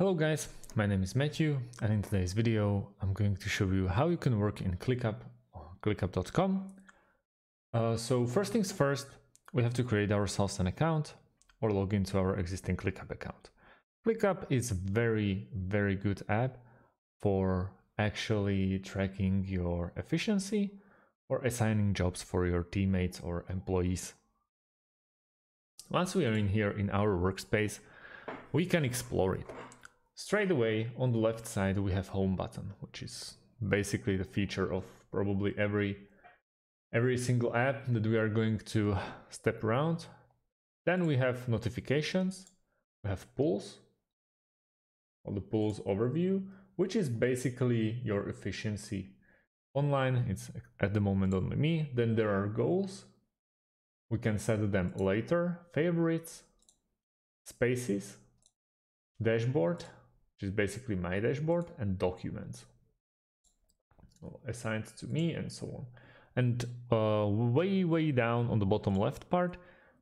Hello guys, my name is Matthew, and in today's video I'm going to show you how you can work in ClickUp or clickup.com. So first things first, we have to create ourselves an account or log into our existing ClickUp account. ClickUp is a very good app for actually tracking your efficiency or assigning jobs for your teammates or employees. Once we are in here in our workspace, we can explore it. Straight away on the left side we have home button, which is basically the feature of probably every single app that we are going to step around. Then we have notifications, we have pools, or the pools overview, which is basically your efficiency. Online it's at the moment only me. Then there are goals, we can set them later, favorites, spaces, dashboard, which is basically my dashboard, and documents assigned to me, and so on. And way down on the bottom left part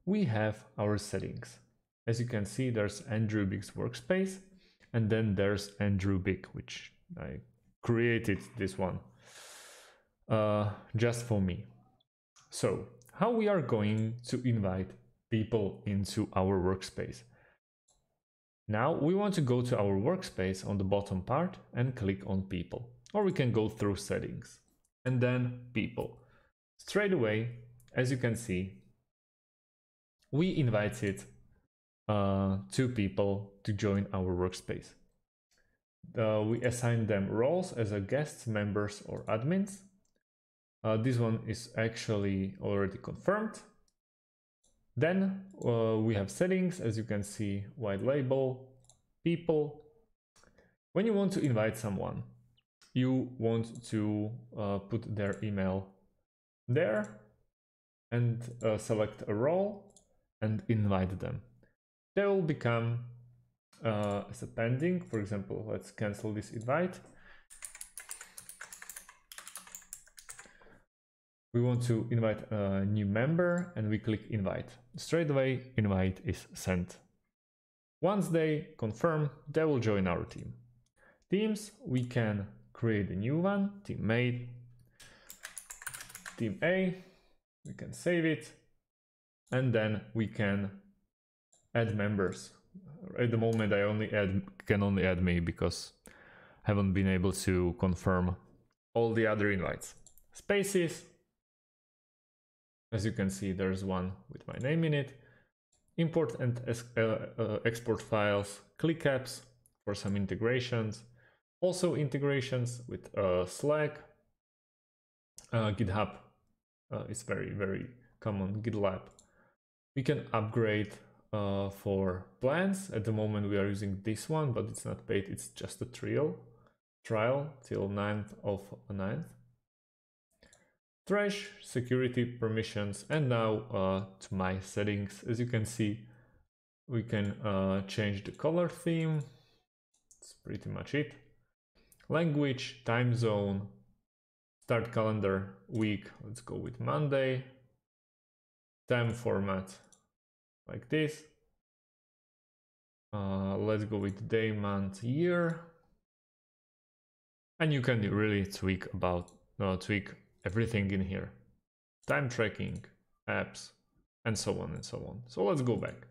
we have our settings. As you can see, there's Andrew Big's workspace, and then there's Andrew Big, which I created this one just for me. So how we are going to invite people into our workspace? Now we want to go to our workspace on the bottom part and click on people, or we can go through settings and then people. Straight away, as you can see, we invited 2 people to join our workspace. We assigned them roles as a guests, members, or admins. This one is actually already confirmed. Then we have settings, as you can see, white label, people. When you want to invite someone, you want to put their email there and select a role and invite them. They will become as a pending. For example, let's cancel this invite. We want to invite a new member and we click invite. Straight away, invite is sent. Once they confirm, they will join our team. Teams, we can create a new one, teammate, team A, we can save it, and then we can add members. At the moment I can only add me because I haven't been able to confirm all the other invites. Spaces, as you can see, there's one with my name in it. Import and export files, ClickUps for some integrations. Also integrations with Slack, GitHub is very common, GitLab. We can upgrade for plans. At the moment we are using this one, but it's not paid, it's just a trial till 9th of 9th. Trash, security, permissions, and now to my settings. As you can see, we can change the color theme. That's pretty much it. Language, time zone, start calendar, week. Let's go with Monday. Time format like this. Let's go with day, month, year. And you can really tweak everything in here. Time tracking, apps, and so on and so on. So let's go back.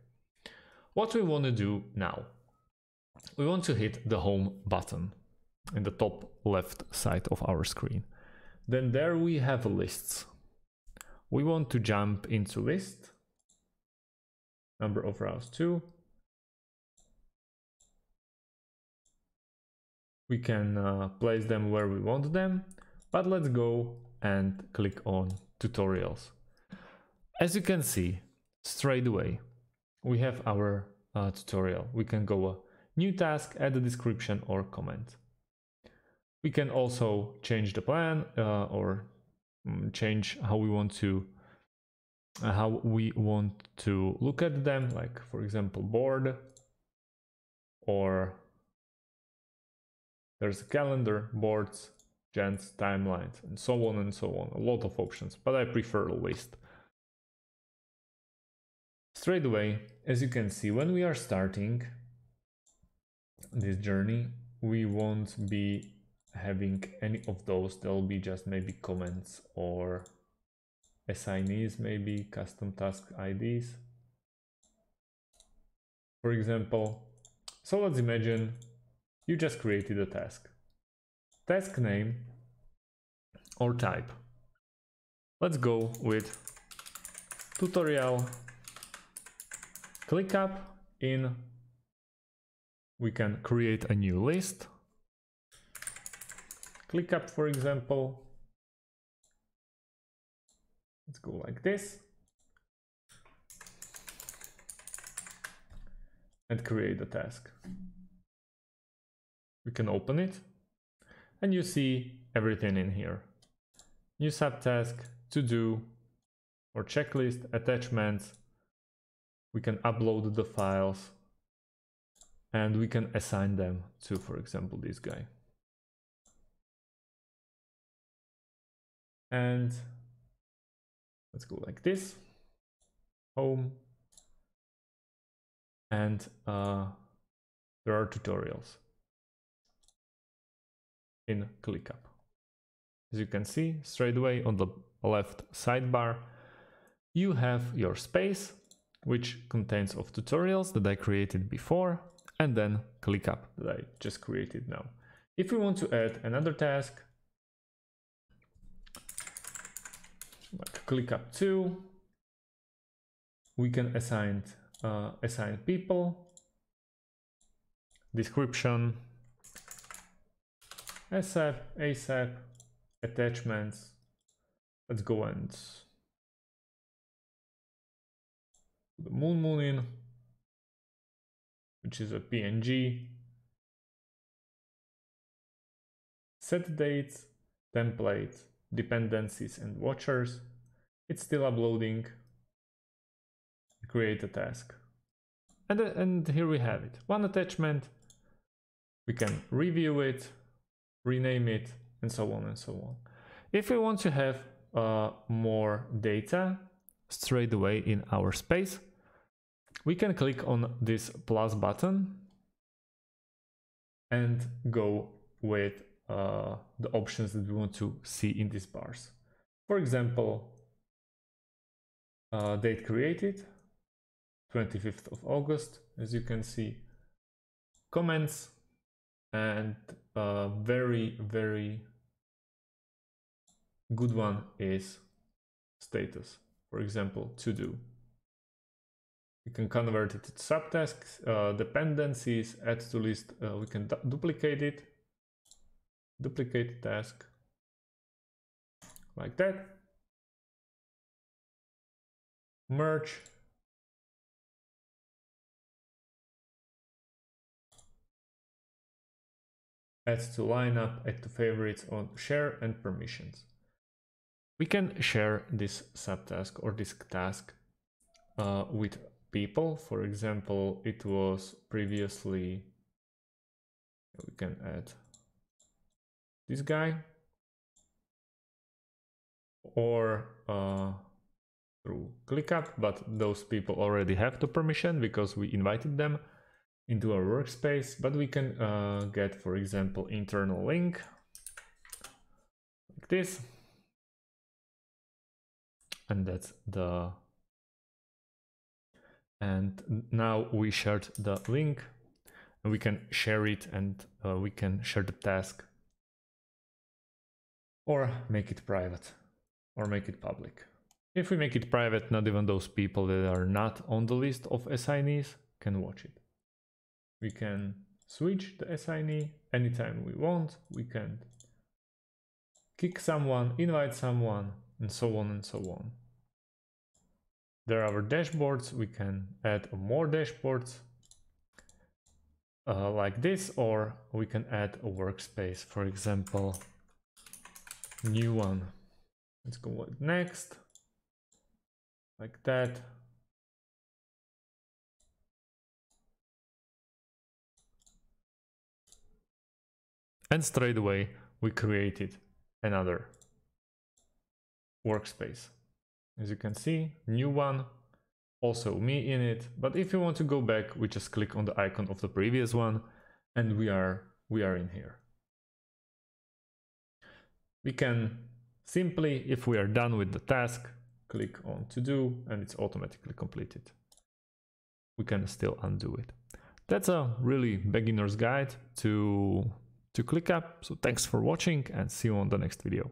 What we want to do now, we want to hit the home button in the top left side of our screen. Then there we have lists. We want to jump into list, number of rows 2. We can place them where we want them, but let's go and click on tutorials. As you can see, straight away we have our tutorial. We can go new task, add a description or comment. We can also change the plan or change how we want to look at them, like for example board, or there's a calendar, boards, gents, timelines, and so on and so on. A lot of options, but I prefer a list. Straight away, as you can see, when we are starting, this journey, we won't be having any of those. There'll be just maybe comments or assignees, maybe custom task IDs, for example. So let's imagine you just created a task. Task name or type. Let's go with tutorial ClickUp. We can create a new list. ClickUp, for example. Let's go like this. And create the task. We can open it and you see everything in here. New subtask, to do, or checklist, attachments. We can upload the files and we can assign them to, for example, this guy. And let's go like this. Home. And there are tutorials in ClickUp. As you can see, straight away on the left sidebar, you have your space, which contains of tutorials that I created before, and then ClickUp that I just created now. If we want to add another task, like ClickUp 2, we can assign people, description, ASAP, attachments. Let's go and put the moon in, which is a PNG. Set dates, template, dependencies and watchers. It's still uploading. Create a task. And here we have it. One attachment. We can review it, rename it, and so on and so on. If we want to have more data straight away in our space, we can click on this plus button and go with the options that we want to see in these bars. For example, date created, 25th of August, as you can see, comments, and very good one is status, for example, to do. We can convert it to subtasks, dependencies, add to list. We can duplicate it, duplicate the task like that, merge, add to lineup, add to favorites, on share and permissions. We can share this subtask or this task with people. For example, it was previously, we can add this guy, or through ClickUp, but those people already have the permission because we invited them into our workspace. But we can get, for example, internal link like this, and that's the, and now we shared the link and we can share it, and we can share the task or make it private or make it public. If we make it private, not even those people that are not on the list of assignees can watch it. We can switch the assignee anytime we want. We can kick someone, invite someone, and so on and so on. There are our dashboards. We can add more dashboards like this, or we can add a workspace, for example, new one. Let's go with next, like that. And straight away we created another workspace. As you can see, new one, also me in it. But if you want to go back, we just click on the icon of the previous one and we are in here. We can simply, if we are done with the task, click on to do and it's automatically completed. We can still undo it. That's a really beginner's guide to ClickUp. So thanks for watching and see you on the next video.